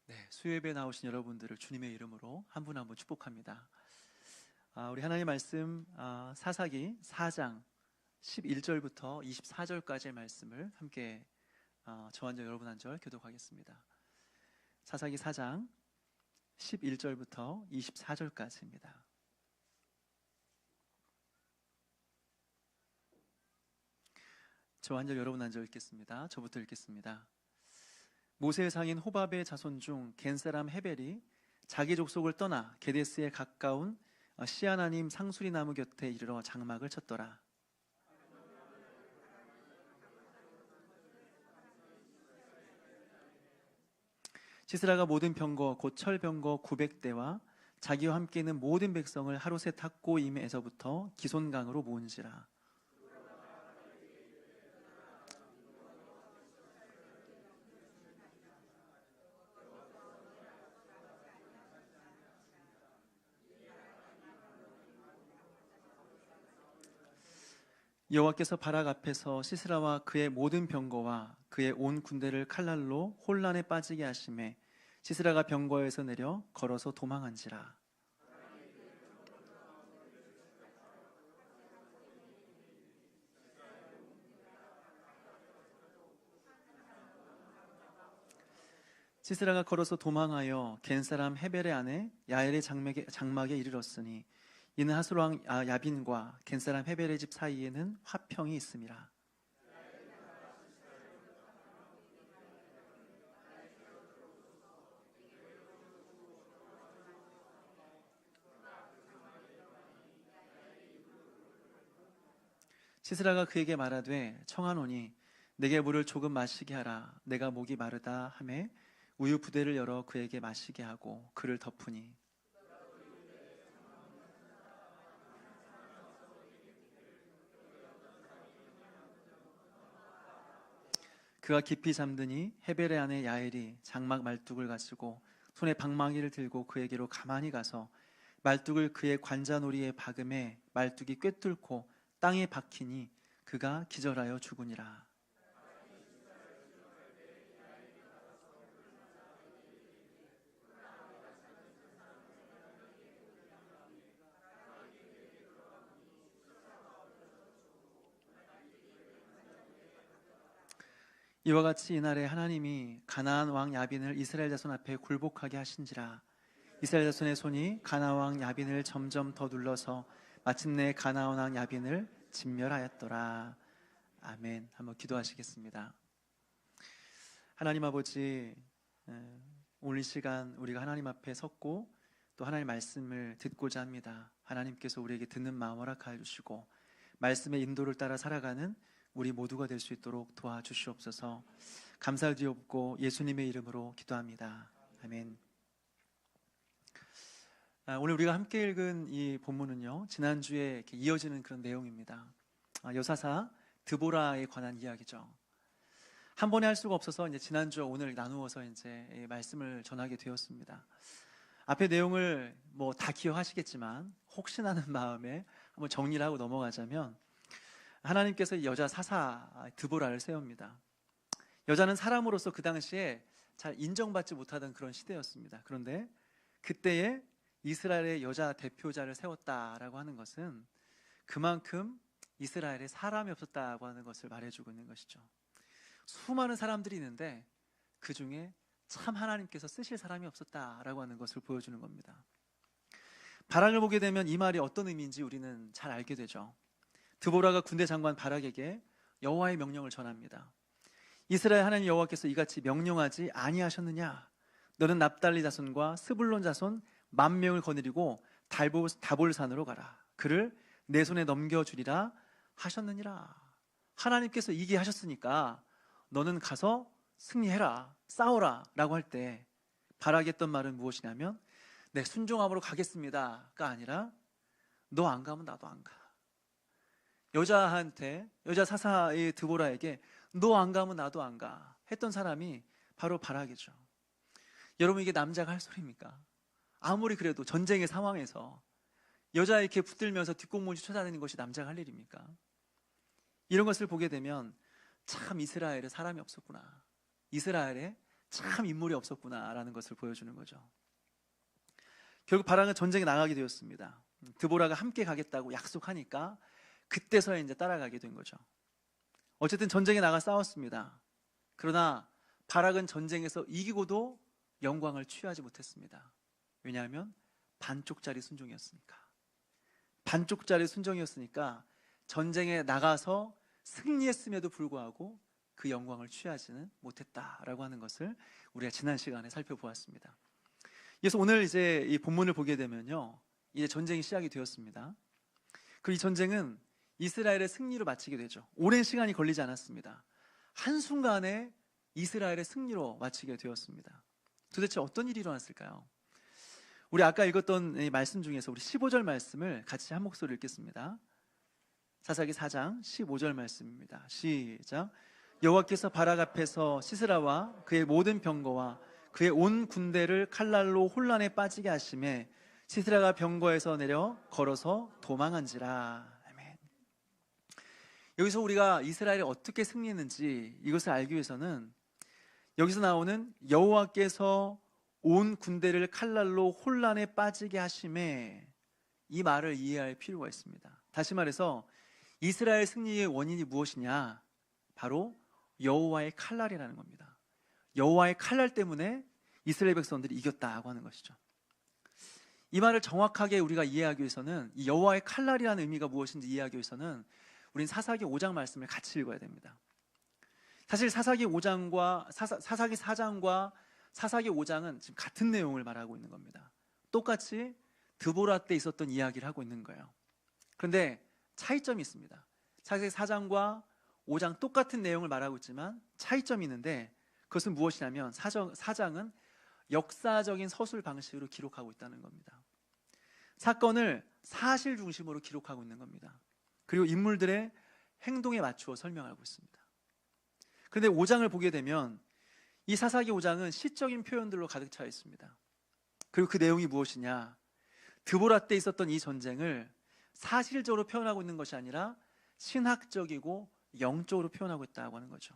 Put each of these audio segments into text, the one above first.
네, 수요예배에 나오신 여러분들을 주님의 이름으로 한 분 한 분 축복합니다. 우리 하나님 말씀 사사기 4장 11절부터 24절까지의 말씀을 함께 저와 여러분 한 절 교독하겠습니다. 사사기 4장 11절부터 24절까지입니다. 저와 여러분 한 절 읽겠습니다. 저부터 읽겠습니다. 모세의 상인 호밥의 자손 중 겐사람 헤벨이 자기 족속을 떠나 게데스에 가까운 시아나님 상수리 나무 곁에 이르러 장막을 쳤더라. 시스라가 모든 병거 곧 철병거 900대와 자기와 함께 있는 모든 백성을 하루세 탁고 임에서부터 기손강으로 모은지라. 여호와께서 바락 앞에서 시스라와 그의 모든 병거와 그의 온 군대를 칼날로 혼란에 빠지게 하심에 시스라가 병거에서 내려 걸어서 도망한지라. 시스라가 걸어서 도망하여 겐사람 헤벨의 아내 야엘의 장막에 이르렀으니 이는 하솔 왕 야빈과 겐사람 헤벨의 집 사이에는 화평이 있음이라. 시스라가 그에게 말하되 청하노니 내게 물을 조금 마시게 하라. 내가 목이 마르다 하매 우유 부대를 열어 그에게 마시게 하고 그를 덮으니 그가 깊이 잠드니 헤벨의 아내 야엘이 장막 말뚝을 가지고 손에 방망이를 들고 그에게로 가만히 가서 말뚝을 그의 관자놀이에 박음에 말뚝이 꿰뚫고 땅에 박히니 그가 기절하여 죽으니라. 이와 같이 이날에 하나님이 가나안 왕 야빈을 이스라엘 자손 앞에 굴복하게 하신지라. 이스라엘 자손의 손이 가나안 왕 야빈을 점점 더 눌러서 마침내 가나안 왕 야빈을 진멸하였더라. 아멘. 한번 기도하시겠습니다. 하나님 아버지, 오늘 시간 우리가 하나님 앞에 섰고 또 하나님 말씀을 듣고자 합니다. 하나님께서 우리에게 듣는 마음 허락하여 주시고 말씀의 인도를 따라 살아가는 우리 모두가 될 수 있도록 도와주시옵소서. 감사드리옵고 예수님의 이름으로 기도합니다. 아멘. 오늘 우리가 함께 읽은 이 본문은요, 지난주에 이렇게 이어지는 그런 내용입니다. 여사사 드보라에 관한 이야기죠. 한 번에 할 수가 없어서 이제 지난주와 오늘 나누어서 이제 말씀을 전하게 되었습니다. 앞에 내용을 뭐 다 기억하시겠지만 혹시나 하는 마음에 한번 정리를 하고 넘어가자면, 하나님께서 여자 사사 드보라를 세웁니다. 여자는 사람으로서 그 당시에 잘 인정받지 못하던 그런 시대였습니다. 그런데 그때에 이스라엘의 여자 대표자를 세웠다라고 하는 것은 그만큼 이스라엘에 사람이 없었다고 하는 것을 말해주고 있는 것이죠. 수많은 사람들이 있는데 그 중에 참 하나님께서 쓰실 사람이 없었다라고 하는 것을 보여주는 겁니다. 바락을 보게 되면 이 말이 어떤 의미인지 우리는 잘 알게 되죠. 드보라가 군대 장관 바락에게 여호와의 명령을 전합니다. 이스라엘 하나님 여호와께서 이같이 명령하지 아니하셨느냐? 너는 납달리 자손과 스불론 자손 10,000명을 거느리고 다볼산으로 가라. 그를 내 손에 넘겨주리라 하셨느니라. 하나님께서 이게 하셨으니까 너는 가서 승리해라, 싸워라 라고 할 때 바락이 했던 말은 무엇이냐면, 네, 순종함으로 가겠습니다가 아니라 너 안 가면 나도 안 가. 여자 사사의 드보라에게 너 안 가면 나도 안 가 했던 사람이 바로 바락이죠. 여러분, 이게 남자가 할 소리입니까? 아무리 그래도 전쟁의 상황에서 여자 이렇게 붙들면서 뒷공무지 쳐다니는 것이 남자가 할 일입니까? 이런 것을 보게 되면 참 이스라엘에 사람이 없었구나, 이스라엘에 참 인물이 없었구나라는 것을 보여주는 거죠. 결국 바락은 전쟁에 나가게 되었습니다. 드보라가 함께 가겠다고 약속하니까 그때서야 이제 따라가게 된 거죠. 어쨌든 전쟁에 나가 싸웠습니다. 그러나 바락은 전쟁에서 이기고도 영광을 취하지 못했습니다. 왜냐하면 반쪽짜리 순종이었으니까. 반쪽짜리 순종이었으니까 전쟁에 나가서 승리했음에도 불구하고 그 영광을 취하지는 못했다라고 하는 것을 우리가 지난 시간에 살펴보았습니다. 그래서 오늘 이제 이 본문을 보게 되면요, 이제 전쟁이 시작이 되었습니다. 그리고 이 전쟁은 이스라엘의 승리로 마치게 되죠. 오랜 시간이 걸리지 않았습니다. 한순간에 이스라엘의 승리로 마치게 되었습니다. 도대체 어떤 일이 일어났을까요? 우리 아까 읽었던 이 말씀 중에서 우리 15절 말씀을 같이 한 목소리로 읽겠습니다. 사사기 4장 15절 말씀입니다. 시작. 여호와께서 바락 앞에서 시스라와 그의 모든 병거와 그의 온 군대를 칼날로 혼란에 빠지게 하심에 시스라가 병거에서 내려 걸어서 도망한지라. 아멘. 여기서 우리가 이스라엘이 어떻게 승리했는지 이것을 알기 위해서는 여기서 나오는 여호와께서 온 군대를 칼날로 혼란에 빠지게 하심에 이 말을 이해할 필요가 있습니다. 다시 말해서 이스라엘 승리의 원인이 무엇이냐? 바로 여호와의 칼날이라는 겁니다. 여호와의 칼날 때문에 이스라엘 백성들이 이겼다고 하는 것이죠. 이 말을 정확하게 우리가 이해하기 위해서는 이 여호와의 칼날이라는 의미가 무엇인지 이해하기 위해서는 우리는 사사기 5장 말씀을 같이 읽어야 됩니다. 사실 사사기 5장과 사사기 4장과 사사기 5장은 지금 같은 내용을 말하고 있는 겁니다. 똑같이 드보라 때 있었던 이야기를 하고 있는 거예요. 그런데 차이점이 있습니다. 사사기 4장과 5장 똑같은 내용을 말하고 있지만 차이점이 있는데 그것은 무엇이냐면 4장은 역사적인 서술 방식으로 기록하고 있다는 겁니다. 사건을 사실 중심으로 기록하고 있는 겁니다. 그리고 인물들의 행동에 맞추어 설명하고 있습니다. 그런데 5장을 보게 되면 이 사사기 5장은 시적인 표현들로 가득 차 있습니다. 그리고 그 내용이 무엇이냐? 드보라 때 있었던 이 전쟁을 사실적으로 표현하고 있는 것이 아니라 신학적이고 영적으로 표현하고 있다고 하는 거죠.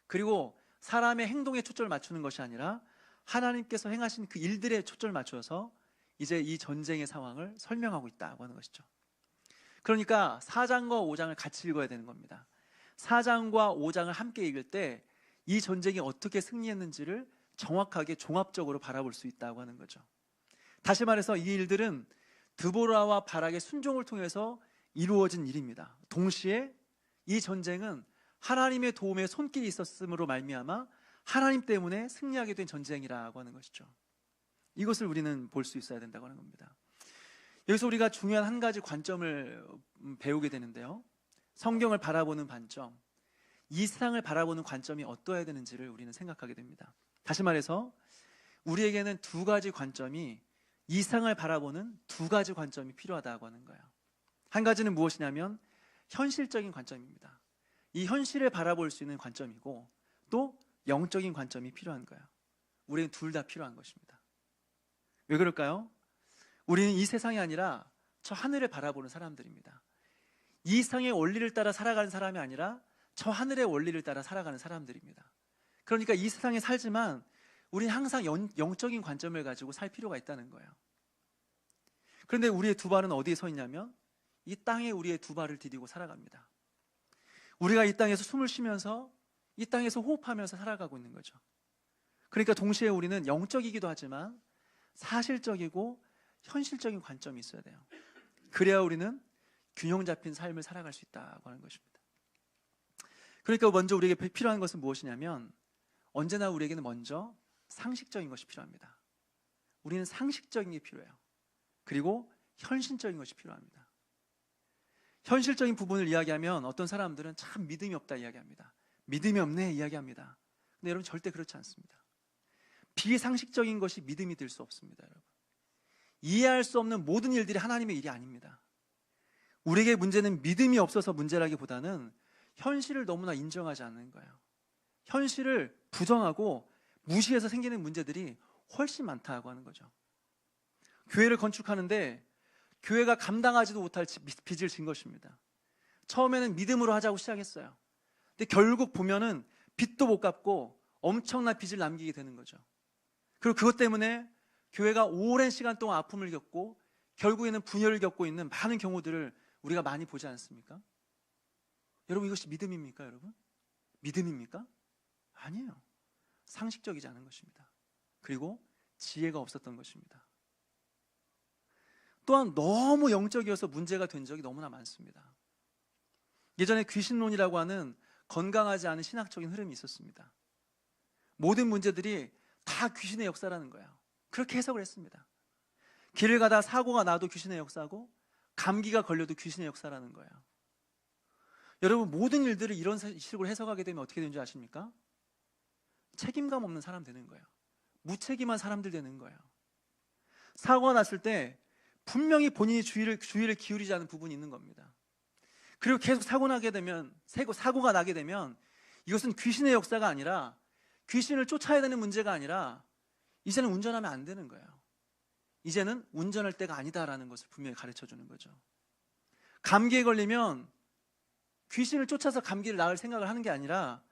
그리고 사람의 행동에 초점을 맞추는 것이 아니라 하나님께서 행하신 그 일들에 초점을 맞춰서 이제 이 전쟁의 상황을 설명하고 있다고 하는 것이죠. 그러니까 4장과 5장을 같이 읽어야 되는 겁니다. 4장과 5장을 함께 읽을 때 이 전쟁이 어떻게 승리했는지를 정확하게 종합적으로 바라볼 수 있다고 하는 거죠. 다시 말해서 이 일들은 드보라와 바락의 순종을 통해서 이루어진 일입니다. 동시에 이 전쟁은 하나님의 도움에 손길이 있었음으로 말미암아 하나님 때문에 승리하게 된 전쟁이라고 하는 것이죠. 이것을 우리는 볼 수 있어야 된다고 하는 겁니다. 여기서 우리가 중요한 한 가지 관점을 배우게 되는데요, 성경을 바라보는 관점, 이 세상을 바라보는 관점이 어떠해야 되는지를 우리는 생각하게 됩니다. 다시 말해서 우리에게는 두 가지 관점이, 이 세상을 바라보는 두 가지 관점이 필요하다고 하는 거예요. 한 가지는 무엇이냐면 현실적인 관점입니다. 이 현실을 바라볼 수 있는 관점이고, 또 영적인 관점이 필요한 거예요. 우리는 둘 다 필요한 것입니다. 왜 그럴까요? 우리는 이 세상이 아니라 저 하늘을 바라보는 사람들입니다. 이 세상의 원리를 따라 살아가는 사람이 아니라 저 하늘의 원리를 따라 살아가는 사람들입니다. 그러니까 이 세상에 살지만 우리는 항상 영적인 관점을 가지고 살 필요가 있다는 거예요. 그런데 우리의 두 발은 어디에 서 있냐면 이 땅에 우리의 두 발을 디디고 살아갑니다. 우리가 이 땅에서 숨을 쉬면서 이 땅에서 호흡하면서 살아가고 있는 거죠. 그러니까 동시에 우리는 영적이기도 하지만 사실적이고 현실적인 관점이 있어야 돼요. 그래야 우리는 균형 잡힌 삶을 살아갈 수 있다고 하는 것입니다. 그러니까 먼저 우리에게 필요한 것은 무엇이냐면 언제나 우리에게는 먼저 상식적인 것이 필요합니다. 우리는 상식적인 게 필요해요. 그리고 현실적인 것이 필요합니다. 현실적인 부분을 이야기하면 어떤 사람들은 참 믿음이 없다 이야기합니다. 믿음이 없네 이야기합니다. 근데 여러분 절대 그렇지 않습니다. 비상식적인 것이 믿음이 될 수 없습니다. 여러분, 이해할 수 없는 모든 일들이 하나님의 일이 아닙니다. 우리에게 문제는 믿음이 없어서 문제라기보다는 현실을 너무나 인정하지 않는 거예요. 현실을 부정하고 무시해서 생기는 문제들이 훨씬 많다고 하는 거죠. 교회를 건축하는데 교회가 감당하지도 못할 빚을 진 것입니다. 처음에는 믿음으로 하자고 시작했어요. 근데 결국 보면은 빚도 못 갚고 엄청난 빚을 남기게 되는 거죠. 그리고 그것 때문에 교회가 오랜 시간 동안 아픔을 겪고 결국에는 분열을 겪고 있는 많은 경우들을 우리가 많이 보지 않습니까? 여러분, 이것이 믿음입니까, 여러분? 믿음입니까? 아니에요. 상식적이지 않은 것입니다. 그리고 지혜가 없었던 것입니다. 또한 너무 영적이어서 문제가 된 적이 너무나 많습니다. 예전에 귀신론이라고 하는 건강하지 않은 신학적인 흐름이 있었습니다. 모든 문제들이 다 귀신의 역사라는 거예요. 그렇게 해석을 했습니다. 길을 가다 사고가 나도 귀신의 역사고 감기가 걸려도 귀신의 역사라는 거예요. 여러분, 모든 일들을 이런 식으로 해석하게 되면 어떻게 되는 줄 아십니까? 책임감 없는 사람 되는 거예요. 무책임한 사람들 되는 거예요. 사고가 났을 때 분명히 본인이 주의를 기울이지 않은 부분이 있는 겁니다. 그리고 계속 사고가 나게 되면 이것은 귀신의 역사가 아니라, 귀신을 쫓아야 되는 문제가 아니라 이제는 운전하면 안 되는 거예요. 이제는 운전할 때가 아니다라는 것을 분명히 가르쳐 주는 거죠. 감기에 걸리면 귀신을 쫓아서 감기를 나을 생각을 하는 게 아니라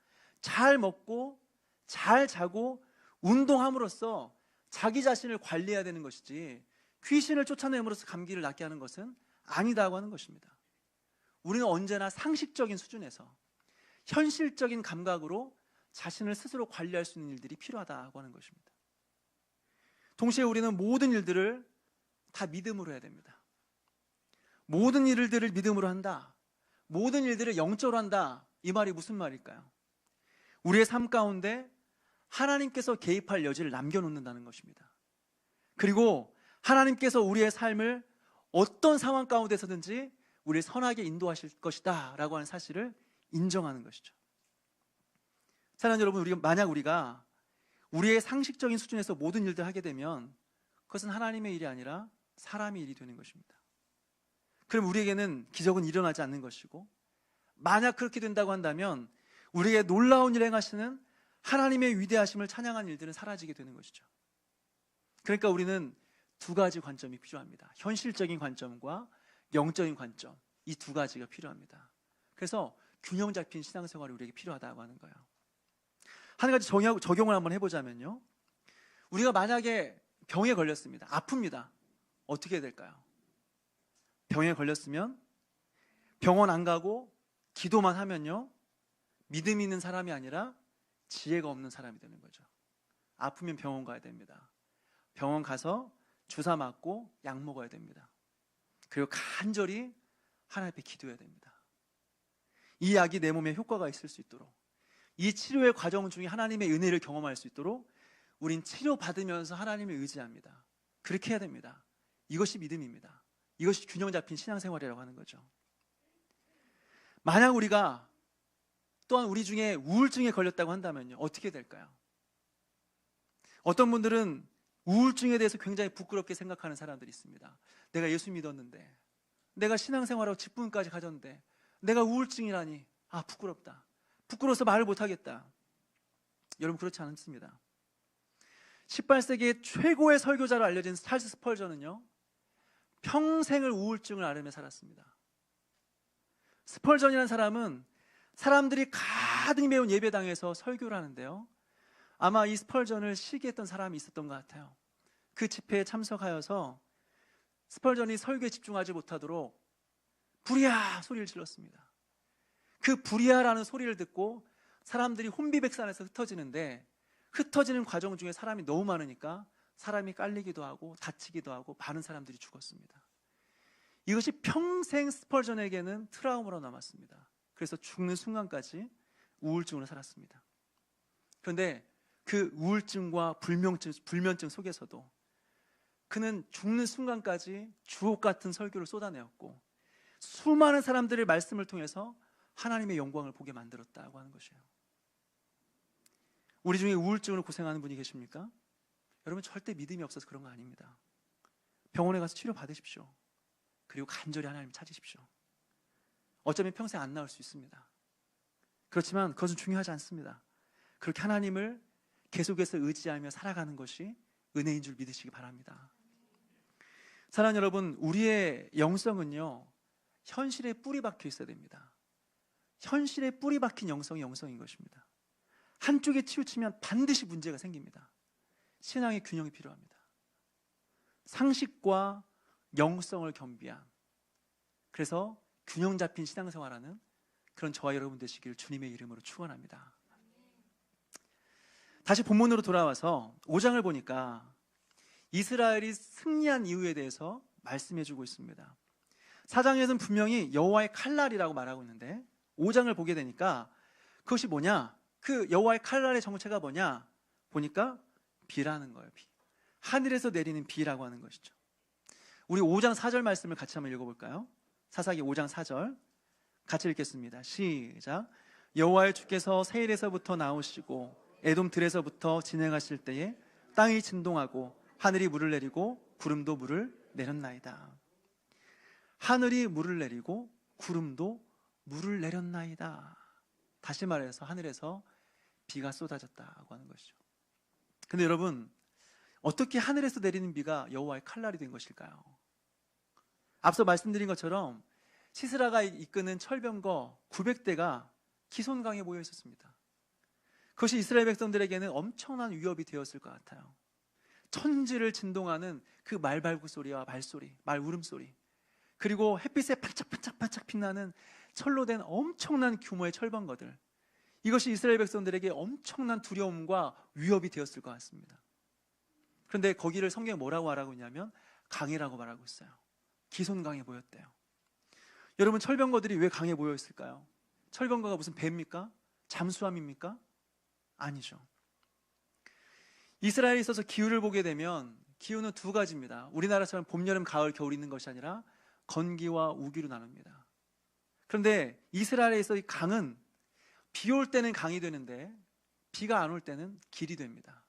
잘 먹고 잘 자고 운동함으로써 자기 자신을 관리해야 되는 것이지, 귀신을 쫓아냄으로써 감기를 낫게 하는 것은 아니다고 하는 것입니다. 우리는 언제나 상식적인 수준에서 현실적인 감각으로 자신을 스스로 관리할 수 있는 일들이 필요하다고 하는 것입니다. 동시에 우리는 모든 일들을 다 믿음으로 해야 됩니다. 모든 일들을 믿음으로 한다, 모든 일들을 영적으로 한다, 이 말이 무슨 말일까요? 우리의 삶 가운데 하나님께서 개입할 여지를 남겨놓는다는 것입니다. 그리고 하나님께서 우리의 삶을 어떤 상황 가운데서든지 우리를 선하게 인도하실 것이다 라고 하는 사실을 인정하는 것이죠. 사랑하는 여러분, 만약 우리가 우리의 상식적인 수준에서 모든 일들을 하게 되면 그것은 하나님의 일이 아니라 사람의 일이 되는 것입니다. 그럼 우리에게는 기적은 일어나지 않는 것이고, 만약 그렇게 된다고 한다면 우리에게 놀라운 일을 행하시는 하나님의 위대하심을 찬양하는 일들은 사라지게 되는 것이죠. 그러니까 우리는 두 가지 관점이 필요합니다. 현실적인 관점과 영적인 관점, 이 두 가지가 필요합니다. 그래서 균형 잡힌 신앙생활이 우리에게 필요하다고 하는 거예요. 한 가지 적용을 한번 해보자면요, 우리가 만약에 병에 걸렸습니다. 아픕니다. 어떻게 해야 될까요? 병에 걸렸으면 병원 안 가고 기도만 하면요, 믿음 있는 사람이 아니라 지혜가 없는 사람이 되는 거죠. 아프면 병원 가야 됩니다. 병원 가서 주사 맞고 약 먹어야 됩니다. 그리고 간절히 하나님 앞에 기도해야 됩니다. 이 약이 내 몸에 효과가 있을 수 있도록, 이 치료의 과정 중에 하나님의 은혜를 경험할 수 있도록 우린 치료받으면서 하나님을 의지합니다. 그렇게 해야 됩니다. 이것이 믿음입니다. 이것이 균형 잡힌 신앙생활이라고 하는 거죠. 만약 우리가 또한 우리 중에 우울증에 걸렸다고 한다면요, 어떻게 될까요? 어떤 분들은 우울증에 대해서 굉장히 부끄럽게 생각하는 사람들이 있습니다. 내가 예수 믿었는데, 내가 신앙생활하고 직분까지 가졌는데 내가 우울증이라니, 부끄럽다, 부끄러워서 말을 못하겠다. 여러분, 그렇지 않습니다. 18세기의 최고의 설교자로 알려진 찰스 스펄전은요, 평생을 우울증을 앓으며 살았습니다. 스펄전이라는 사람은 사람들이 가득 메운 예배당에서 설교를 하는데요, 아마 이 스펄전을 시기했던 사람이 있었던 것 같아요. 그 집회에 참석하여서 스펄전이 설교에 집중하지 못하도록 불이야 소리를 질렀습니다. 그 불이야라는 소리를 듣고 사람들이 혼비백산해서 흩어지는데, 흩어지는 과정 중에 사람이 너무 많으니까 사람이 깔리기도 하고 다치기도 하고 많은 사람들이 죽었습니다. 이것이 평생 스펄전에게는 트라우마로 남았습니다. 그래서 죽는 순간까지 우울증으로 살았습니다. 그런데 그 우울증과 불면증 속에서도 그는 죽는 순간까지 주옥 같은 설교를 쏟아내었고, 수많은 사람들의 말씀을 통해서 하나님의 영광을 보게 만들었다고 하는 것이에요. 우리 중에 우울증으로 고생하는 분이 계십니까? 여러분, 절대 믿음이 없어서 그런 거 아닙니다. 병원에 가서 치료 받으십시오. 그리고 간절히 하나님을 찾으십시오. 어쩌면 평생 안 나을 수 있습니다. 그렇지만 그것은 중요하지 않습니다. 그렇게 하나님을 계속해서 의지하며 살아가는 것이 은혜인 줄 믿으시기 바랍니다. 사랑하는 여러분, 우리의 영성은요, 현실에 뿌리 박혀 있어야 됩니다. 현실에 뿌리 박힌 영성이 영성인 것입니다. 한쪽에 치우치면 반드시 문제가 생깁니다. 신앙의 균형이 필요합니다. 상식과 영성을 겸비한, 그래서 균형 잡힌 신앙생활하는 그런 저와 여러분 되시기를 주님의 이름으로 축원합니다. 다시 본문으로 돌아와서 5장을 보니까 이스라엘이 승리한 이유에 대해서 말씀해주고 있습니다. 4장에서는 분명히 여호와의 칼날이라고 말하고 있는데 5장을 보게 되니까 그것이 뭐냐? 그 여호와의 칼날의 정체가 뭐냐? 보니까 비라는 거예요. 비. 하늘에서 내리는 비라고 하는 것이죠. 우리 5장 4절 말씀을 같이 한번 읽어볼까요? 사사기 5장 4절 같이 읽겠습니다. 시작. 여호와의 주께서 세일에서부터 나오시고 에돔 들에서부터 진행하실 때에 땅이 진동하고 하늘이 물을 내리고 구름도 물을 내렸나이다. 하늘이 물을 내리고 구름도 물을 내렸나이다. 다시 말해서 하늘에서 비가 쏟아졌다고 하는 것이죠. 근데 여러분, 어떻게 하늘에서 내리는 비가 여호와의 칼날이 된 것일까요? 앞서 말씀드린 것처럼 시스라가 이끄는 철병거 900대가 기손강에 모여 있었습니다. 그것이 이스라엘 백성들에게는 엄청난 위협이 되었을 것 같아요. 천지를 진동하는 그 말발굽 소리와 말소리, 말 울음소리, 그리고 햇빛에 반짝반짝 빛나는 철로 된 엄청난 규모의 철병거들, 이것이 이스라엘 백성들에게 엄청난 두려움과 위협이 되었을 것 같습니다. 그런데 거기를 성경에 뭐라고 말하고 있냐면 강이라고 말하고 있어요. 기손강에 모였대요. 여러분, 철병거들이 왜 강에 모여 있을까요? 철병거가 무슨 배입니까? 잠수함입니까? 아니죠. 이스라엘에 있어서 기후를 보게 되면 기후는 두 가지입니다. 우리나라처럼 봄, 여름, 가을, 겨울 있는 것이 아니라 건기와 우기로 나눕니다. 그런데 이스라엘에 있어 이 강은 비 올 때는 강이 되는데 비가 안 올 때는 길이 됩니다.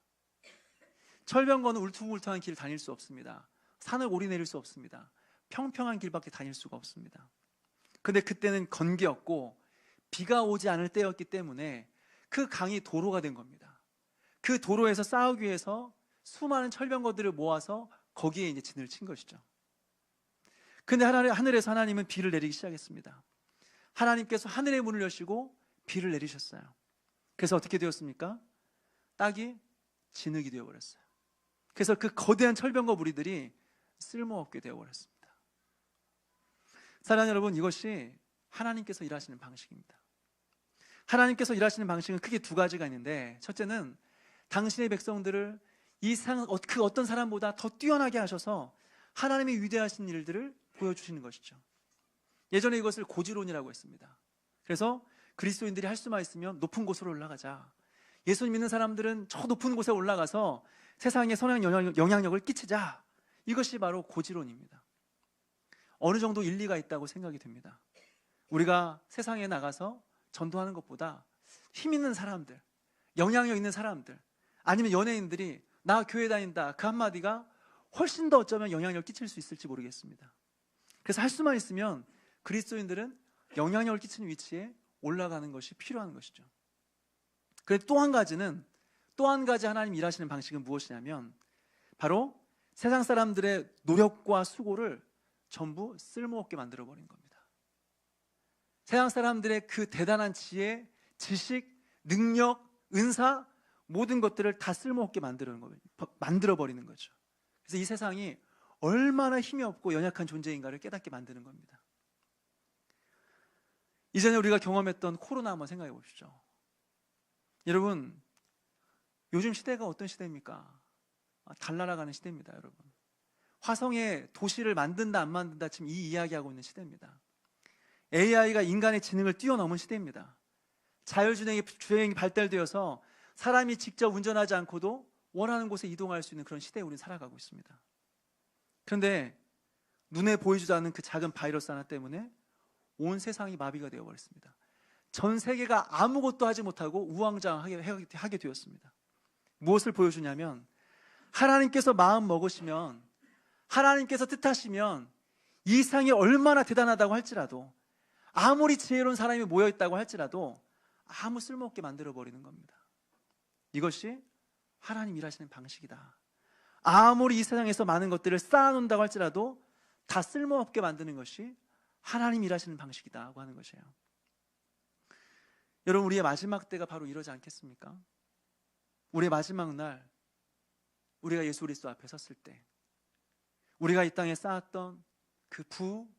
철병거는 울퉁불퉁한 길을 다닐 수 없습니다. 산을 오르내릴 수 없습니다. 평평한 길밖에 다닐 수가 없습니다. 근데 그때는 건기였고 비가 오지 않을 때였기 때문에 그 강이 도로가 된 겁니다. 그 도로에서 싸우기 위해서 수많은 철병거들을 모아서 거기에 이제 진을 친 것이죠. 근데 하늘에서 하나님은 비를 내리기 시작했습니다. 하나님께서 하늘의 문을 여시고 비를 내리셨어요. 그래서 어떻게 되었습니까? 땅이 진흙이 되어버렸어요. 그래서 그 거대한 철병거 무리들이 쓸모없게 되어버렸습니다. 사랑하는 여러분, 이것이 하나님께서 일하시는 방식입니다. 하나님께서 일하시는 방식은 크게 두 가지가 있는데, 첫째는 당신의 백성들을 그 어떤 사람보다 더 뛰어나게 하셔서 하나님의 위대하신 일들을 보여주시는 것이죠. 예전에 이것을 고지론이라고 했습니다. 그래서 그리스도인들이 할 수만 있으면 높은 곳으로 올라가자. 예수님 믿는 사람들은 저 높은 곳에 올라가서 세상에 선한 영향력을 끼치자. 이것이 바로 고지론입니다. 어느 정도 일리가 있다고 생각이 됩니다. 우리가 세상에 나가서 전도하는 것보다 힘 있는 사람들, 영향력 있는 사람들, 아니면 연예인들이 나 교회 다닌다 그 한마디가 훨씬 더 어쩌면 영향력을 끼칠 수 있을지 모르겠습니다. 그래서 할 수만 있으면 그리스도인들은 영향력을 끼치는 위치에 올라가는 것이 필요한 것이죠. 그런데 또 한 가지 하나님 일하시는 방식은 무엇이냐면 바로 세상 사람들의 노력과 수고를 전부 쓸모없게 만들어버린 겁니다. 세상 사람들의 그 대단한 지혜, 지식, 능력, 은사, 모든 것들을 다 쓸모없게 만들어버리는 거죠. 그래서 이 세상이 얼마나 힘이 없고 연약한 존재인가를 깨닫게 만드는 겁니다. 이전에 우리가 경험했던 코로나 한번 생각해 보십시오. 여러분, 요즘 시대가 어떤 시대입니까? 달나라가는 시대입니다, 여러분. 화성에 도시를 만든다 안 만든다 지금 이 이야기하고 있는 시대입니다. AI가 인간의 지능을 뛰어넘은 시대입니다. 자율주행이 발달되어서 사람이 직접 운전하지 않고도 원하는 곳에 이동할 수 있는 그런 시대에 우리는 살아가고 있습니다. 그런데 눈에 보이지도 않는 그 작은 바이러스 하나 때문에 온 세상이 마비가 되어버렸습니다. 전 세계가 아무것도 하지 못하고 우왕좌왕하게 되었습니다. 무엇을 보여주냐면 하나님께서 마음 먹으시면, 하나님께서 뜻하시면 이 세상이 얼마나 대단하다고 할지라도, 아무리 지혜로운 사람이 모여있다고 할지라도 아무 쓸모없게 만들어버리는 겁니다. 이것이 하나님 일하시는 방식이다. 아무리 이 세상에서 많은 것들을 쌓아놓는다고 할지라도 다 쓸모없게 만드는 것이 하나님 일하시는 방식이다고 하는 것이에요. 여러분, 우리의 마지막 때가 바로 이러지 않겠습니까? 우리의 마지막 날, 우리가 예수 그리스도 앞에 섰을 때 우리가 이 땅에 쌓았던 그 부,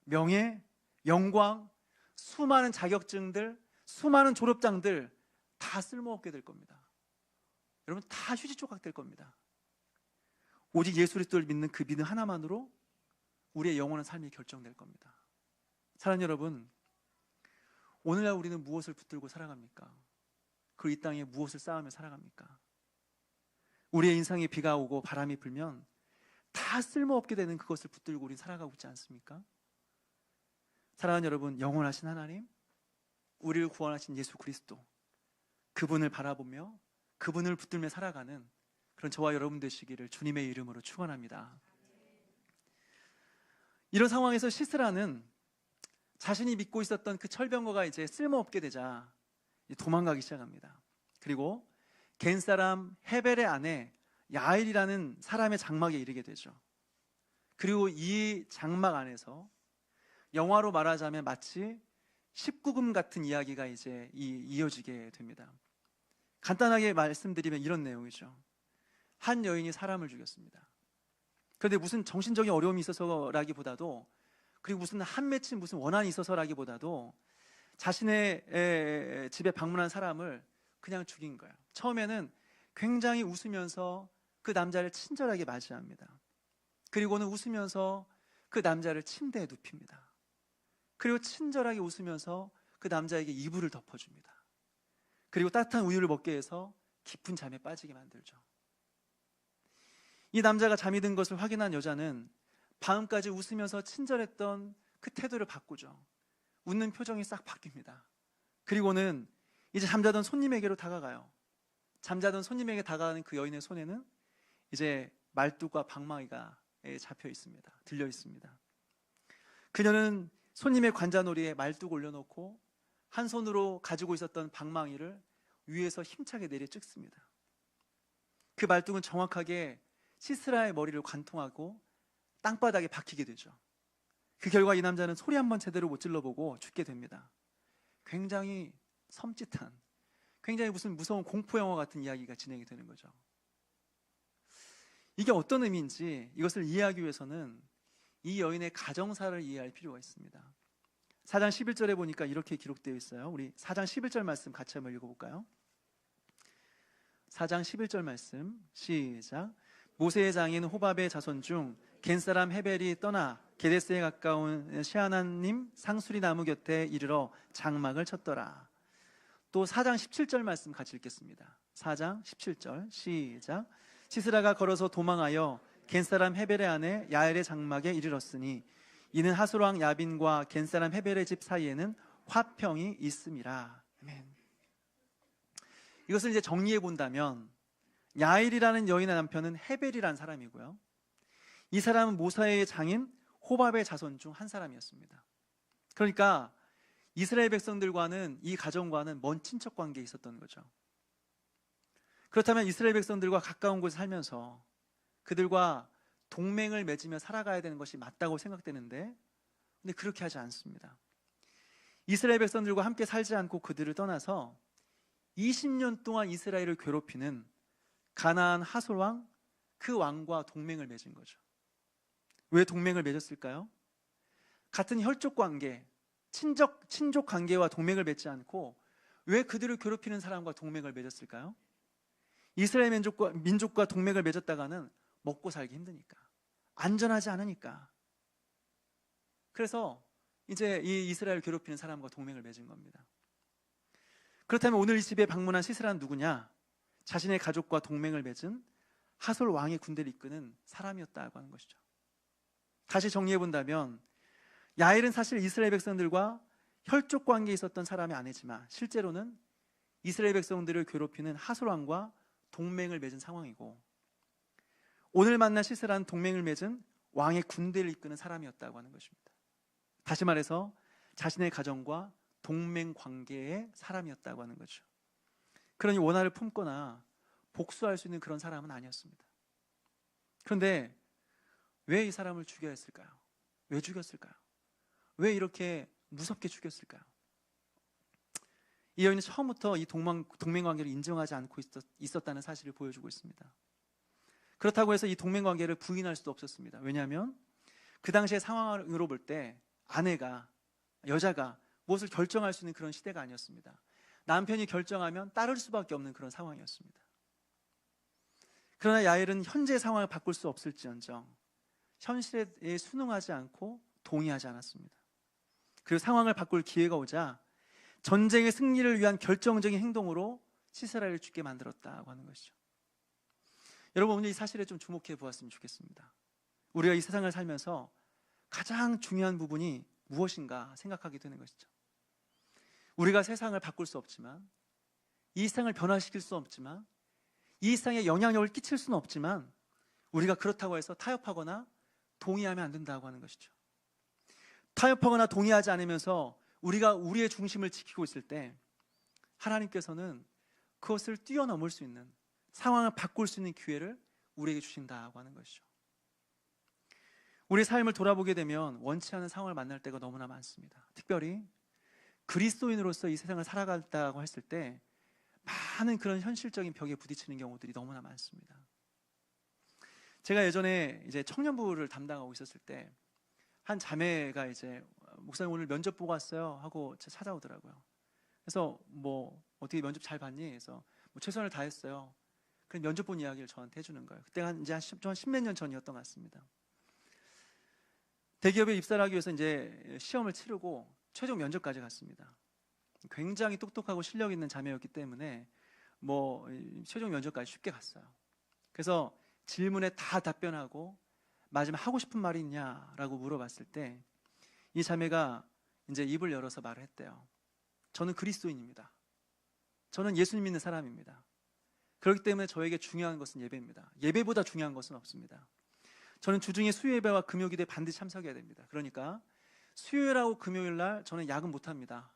명예, 영광, 수많은 자격증들, 수많은 졸업장들 다 쓸모없게 될 겁니다. 여러분, 다 휴지 조각 될 겁니다. 오직 예수 그리스도를 믿는 그 믿음 하나만으로 우리의 영원한 삶이 결정될 겁니다. 사랑하는 여러분, 오늘날 우리는 무엇을 붙들고 살아갑니까? 그리고 이 땅에 무엇을 쌓으며 살아갑니까? 우리의 인생에 비가 오고 바람이 불면 다 쓸모없게 되는 그것을 붙들고 우리는 살아가고 있지 않습니까? 사랑하는 여러분, 영원하신 하나님, 우리를 구원하신 예수 그리스도, 그분을 바라보며 그분을 붙들며 살아가는 그런 저와 여러분 되시기를 주님의 이름으로 축원합니다. 이런 상황에서 시스라는 자신이 믿고 있었던 그 철병거가 이제 쓸모없게 되자 도망가기 시작합니다. 그리고 겐 사람 헤벨의 아내 야일이라는 사람의 장막에 이르게 되죠. 그리고 이 장막 안에서 영화로 말하자면 마치 19금 같은 이야기가 이제 이어지게 됩니다. 간단하게 말씀드리면 이런 내용이죠. 한 여인이 사람을 죽였습니다. 그런데 무슨 정신적인 어려움이 있어서라기보다도, 그리고 무슨 한 맺힌 무슨 원한이 있어서라기보다도 자신의 집에 방문한 사람을 그냥 죽인 거예요. 처음에는 굉장히 웃으면서 그 남자를 친절하게 맞이합니다. 그리고는 웃으면서 그 남자를 침대에 눕힙니다. 그리고 친절하게 웃으면서 그 남자에게 이불을 덮어줍니다. 그리고 따뜻한 우유를 먹게 해서 깊은 잠에 빠지게 만들죠. 이 남자가 잠이 든 것을 확인한 여자는 밤까지 웃으면서 친절했던 그 태도를 바꾸죠. 웃는 표정이 싹 바뀝니다. 그리고는 이제 잠자던 손님에게로 다가가요. 잠자던 손님에게 다가가는 그 여인의 손에는 이제 말뚝과 방망이가 잡혀 있습니다. 들려 있습니다. 그녀는 손님의 관자놀이에 말뚝 올려놓고 한 손으로 가지고 있었던 방망이를 위에서 힘차게 내려 찍습니다. 그 말뚝은 정확하게 시스라의 머리를 관통하고 땅바닥에 박히게 되죠. 그 결과 이 남자는 소리 한번 제대로 못 질러보고 죽게 됩니다. 굉장히 섬찟한, 굉장히 무슨 무서운 공포 영화 같은 이야기가 진행이 되는 거죠. 이게 어떤 의미인지 이것을 이해하기 위해서는 이 여인의 가정사를 이해할 필요가 있습니다. 4장 11절에 보니까 이렇게 기록되어 있어요. 우리 4장 11절 말씀 같이 한번 읽어볼까요? 4장 11절 말씀 시작. 모세의 장인 호밥의 자손 중 겐사람 헤벨이 떠나 게데스에 가까운 시아나님 상수리 나무 곁에 이르러 장막을 쳤더라. 또 4장 17절 말씀 같이 읽겠습니다. 4장 17절 시작. 시스라가 걸어서 도망하여 겐사람 헤벨의 아내 야엘의 장막에 이르렀으니 이는 하솔왕 야빈과 겐사람 헤벨의 집 사이에는 화평이 있음이라. 아멘. 이것을 이제 정리해 본다면 야일이라는 여인의 남편은 헤벨이라는 사람이고요, 이 사람은 모세의 장인 호밥의 자손 중 한 사람이었습니다. 그러니까 이스라엘 백성들과는, 이 가정과는 먼 친척 관계에 있었던 거죠. 그렇다면 이스라엘 백성들과 가까운 곳에 살면서 그들과 동맹을 맺으며 살아가야 되는 것이 맞다고 생각되는데, 근데 그렇게 하지 않습니다. 이스라엘 백성들과 함께 살지 않고 그들을 떠나서 20년 동안 이스라엘을 괴롭히는 가나안 하솔 왕, 그 왕과 동맹을 맺은 거죠. 왜 동맹을 맺었을까요? 같은 혈족 관계, 친족 관계와 동맹을 맺지 않고 왜 그들을 괴롭히는 사람과 동맹을 맺었을까요? 이스라엘 민족과 동맹을 맺었다가는 먹고 살기 힘드니까, 안전하지 않으니까. 그래서 이제 이 이스라엘을 괴롭히는 사람과 동맹을 맺은 겁니다. 그렇다면 오늘 이 집에 방문한 시스라는 누구냐? 자신의 가족과 동맹을 맺은 하솔 왕의 군대를 이끄는 사람이었다고 하는 것이죠. 다시 정리해 본다면 야일은 사실 이스라엘 백성들과 혈족 관계에 있었던 사람이 아니지만 실제로는 이스라엘 백성들을 괴롭히는 하솔 왕과 동맹을 맺은 상황이고, 오늘 만난 시스라는 동맹을 맺은 왕의 군대를 이끄는 사람이었다고 하는 것입니다. 다시 말해서 자신의 가정과 동맹 관계의 사람이었다고 하는 거죠. 그러니 원한을 품거나 복수할 수 있는 그런 사람은 아니었습니다. 그런데 왜 이 사람을 죽여야 했을까요? 왜 죽였을까요? 왜 이렇게 무섭게 죽였을까요? 이 여인은 처음부터 이 동맹관계를 인정하지 않고 있었다는 사실을 보여주고 있습니다. 그렇다고 해서 이 동맹관계를 부인할 수도 없었습니다. 왜냐하면 그 당시의 상황으로 볼 때 아내가, 여자가 무엇을 결정할 수 있는 그런 시대가 아니었습니다. 남편이 결정하면 따를 수밖에 없는 그런 상황이었습니다. 그러나 야엘은 현재의 상황을 바꿀 수 없을지언정 현실에 순응하지 않고 동의하지 않았습니다. 그리고 상황을 바꿀 기회가 오자 전쟁의 승리를 위한 결정적인 행동으로 시스라를 죽게 만들었다고 하는 것이죠. 여러분, 오늘 이 사실에 좀 주목해 보았으면 좋겠습니다. 우리가 이 세상을 살면서 가장 중요한 부분이 무엇인가 생각하게 되는 것이죠. 우리가 세상을 바꿀 수 없지만, 이 세상을 변화시킬 수 없지만, 이 세상에 영향력을 끼칠 수는 없지만, 우리가 그렇다고 해서 타협하거나 동의하면 안 된다고 하는 것이죠. 타협하거나 동의하지 않으면서 우리가 우리의 중심을 지키고 있을 때 하나님께서는 그것을 뛰어넘을 수 있는, 상황을 바꿀 수 있는 기회를 우리에게 주신다고 하는 것이죠. 우리 삶을 돌아보게 되면 원치 않은 상황을 만날 때가 너무나 많습니다. 특별히 그리스도인으로서 이 세상을 살아간다고 했을 때 많은 그런 현실적인 벽에 부딪히는 경우들이 너무나 많습니다. 제가 예전에 이제 청년부를 담당하고 있었을 때 한 자매가 이제 목사님 오늘 면접 보고 왔어요 하고 찾아오더라고요. 그래서 뭐 어떻게 면접 잘 봤니? 그래서 뭐 최선을 다했어요. 그 면접 본 이야기를 저한테 해주는 거예요. 그때가 이제 한 십몇 년 전이었던 것 같습니다. 대기업에 입사를 하기 위해서 이제 시험을 치르고 최종 면접까지 갔습니다. 굉장히 똑똑하고 실력 있는 자매였기 때문에 뭐 최종 면접까지 쉽게 갔어요. 그래서 질문에 다 답변하고 마지막 하고 싶은 말이 있냐라고 물어봤을 때 이 자매가 이제 입을 열어서 말을 했대요. 저는 그리스도인입니다. 저는 예수님 믿는 사람입니다. 그렇기 때문에 저에게 중요한 것은 예배입니다. 예배보다 중요한 것은 없습니다. 저는 주중에 수요예배와 금요기도에 반드시 참석해야 됩니다. 그러니까 수요일하고 금요일날 저는 야근 못합니다.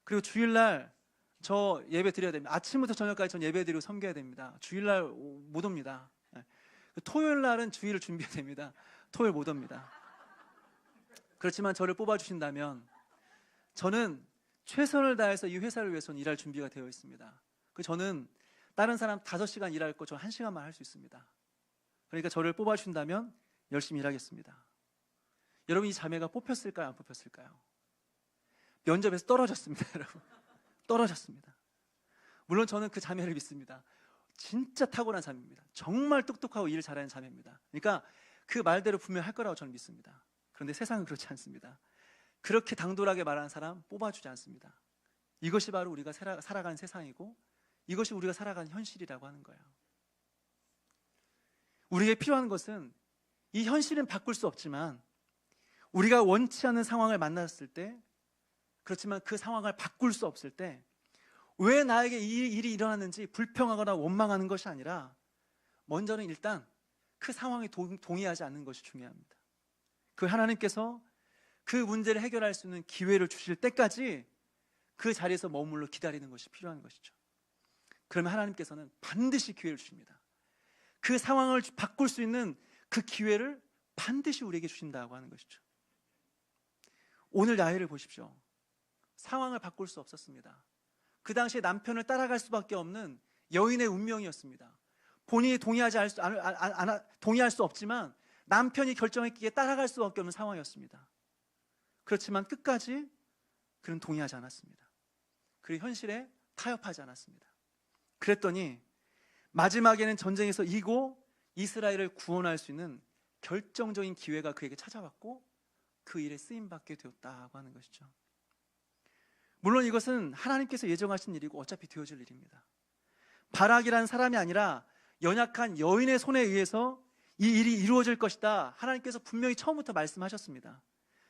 그리고 주일날 저 예배 드려야 됩니다. 아침부터 저녁까지 전 예배 드리고 섬겨야 됩니다. 주일날 못 옵니다. 토요일날은 주일을 준비해야 됩니다. 토요일 못 옵니다. 그렇지만 저를 뽑아주신다면 저는 최선을 다해서 이 회사를 위해서는 일할 준비가 되어 있습니다. 저는 다른 사람 5시간 일할 거 저 1시간만 할 수 있습니다. 그러니까 저를 뽑아주신다면 열심히 일하겠습니다. 여러분, 이 자매가 뽑혔을까요? 안 뽑혔을까요? 면접에서 떨어졌습니다. 여러분, 떨어졌습니다. 물론 저는 그 자매를 믿습니다. 진짜 탁월한 자매입니다. 정말 똑똑하고 일을 잘하는 자매입니다. 그러니까 그 말대로 분명히 할 거라고 저는 믿습니다. 그런데 세상은 그렇지 않습니다. 그렇게 당돌하게 말하는 사람 뽑아주지 않습니다. 이것이 바로 우리가 살아가는 세상이고 이것이 우리가 살아가는 현실이라고 하는 거예요. 우리에게 필요한 것은 이 현실은 바꿀 수 없지만 우리가 원치 않는 상황을 만났을 때, 그렇지만 그 상황을 바꿀 수 없을 때 왜 나에게 이 일이 일어났는지 불평하거나 원망하는 것이 아니라 먼저는 일단 그 상황에 동의하지 않는 것이 중요합니다. 그 하나님께서 그 문제를 해결할 수 있는 기회를 주실 때까지 그 자리에서 머물러 기다리는 것이 필요한 것이죠. 그러면 하나님께서는 반드시 기회를 주십니다. 그 상황을 바꿀 수 있는 그 기회를 반드시 우리에게 주신다고 하는 것이죠. 오늘 야엘을 보십시오. 상황을 바꿀 수 없었습니다. 그 당시에 남편을 따라갈 수밖에 없는 여인의 운명이었습니다. 본인이 동의할 수 없지만 남편이 결정했기에 따라갈 수밖에 없는 상황이었습니다. 그렇지만 끝까지 그는 동의하지 않았습니다. 그리고 현실에 타협하지 않았습니다. 그랬더니 마지막에는 전쟁에서 이기고 이스라엘을 구원할 수 있는 결정적인 기회가 그에게 찾아왔고 그 일에 쓰임받게 되었다고 하는 것이죠. 물론 이것은 하나님께서 예정하신 일이고 어차피 되어질 일입니다. 바락이라는 사람이 아니라 연약한 여인의 손에 의해서 이 일이 이루어질 것이다. 하나님께서 분명히 처음부터 말씀하셨습니다.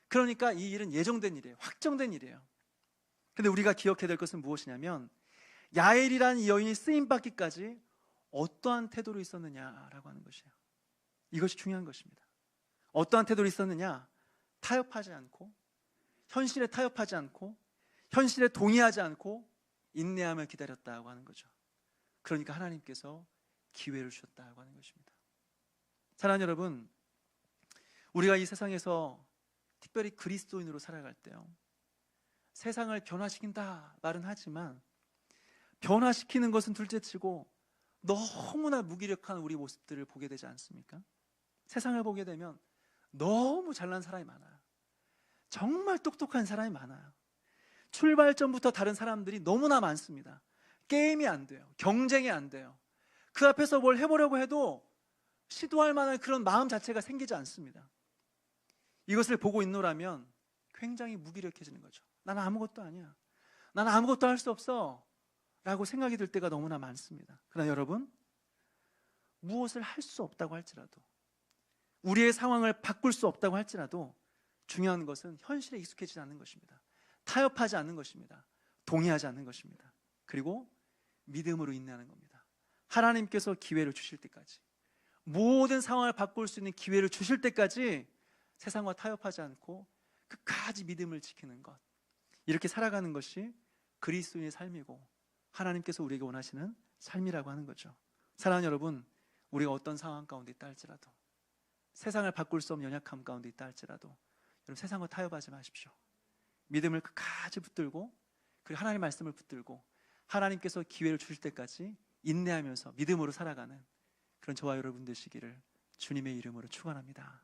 그러니까 이 일은 예정된 일이에요. 확정된 일이에요. 그런데 우리가 기억해야 될 것은 무엇이냐면 야엘이라는 이 여인이 쓰임받기까지 어떠한 태도로 있었느냐라고 하는 것이에요. 이것이 중요한 것입니다. 어떠한 태도로 있었느냐? 타협하지 않고, 현실에 타협하지 않고, 현실에 동의하지 않고 인내하며 기다렸다고 하는 거죠. 그러니까 하나님께서 기회를 주셨다고 하는 것입니다. 사랑하는 여러분, 우리가 이 세상에서 특별히 그리스도인으로 살아갈 때요, 세상을 변화시킨다 말은 하지만 변화시키는 것은 둘째치고 너무나 무기력한 우리 모습들을 보게 되지 않습니까? 세상을 보게 되면 너무 잘난 사람이 많아요. 정말 똑똑한 사람이 많아요. 출발점부터 다른 사람들이 너무나 많습니다. 게임이 안 돼요. 경쟁이 안 돼요. 그 앞에서 뭘 해보려고 해도 시도할 만한 그런 마음 자체가 생기지 않습니다. 이것을 보고 있노라면 굉장히 무기력해지는 거죠. 나는 아무것도 아니야. 나는 아무것도 할 수 없어. 라고 생각이 들 때가 너무나 많습니다. 그러나 여러분, 무엇을 할 수 없다고 할지라도, 우리의 상황을 바꿀 수 없다고 할지라도 중요한 것은 현실에 익숙해지지 않는 것입니다. 타협하지 않는 것입니다. 동의하지 않는 것입니다. 그리고 믿음으로 인내하는 겁니다. 하나님께서 기회를 주실 때까지, 모든 상황을 바꿀 수 있는 기회를 주실 때까지 세상과 타협하지 않고 끝까지 믿음을 지키는 것, 이렇게 살아가는 것이 그리스도인의 삶이고 하나님께서 우리에게 원하시는 삶이라고 하는 거죠. 사랑하는 여러분, 우리가 어떤 상황 가운데 있다 할지라도, 세상을 바꿀 수 없는 연약함 가운데 있다 할지라도 여러분, 세상과 타협하지 마십시오. 믿음을 끝까지 붙들고, 그리고 하나님의 말씀을 붙들고 하나님께서 기회를 주실 때까지 인내하면서 믿음으로 살아가는 그런 저와 여러분 되시기를 주님의 이름으로 축원합니다.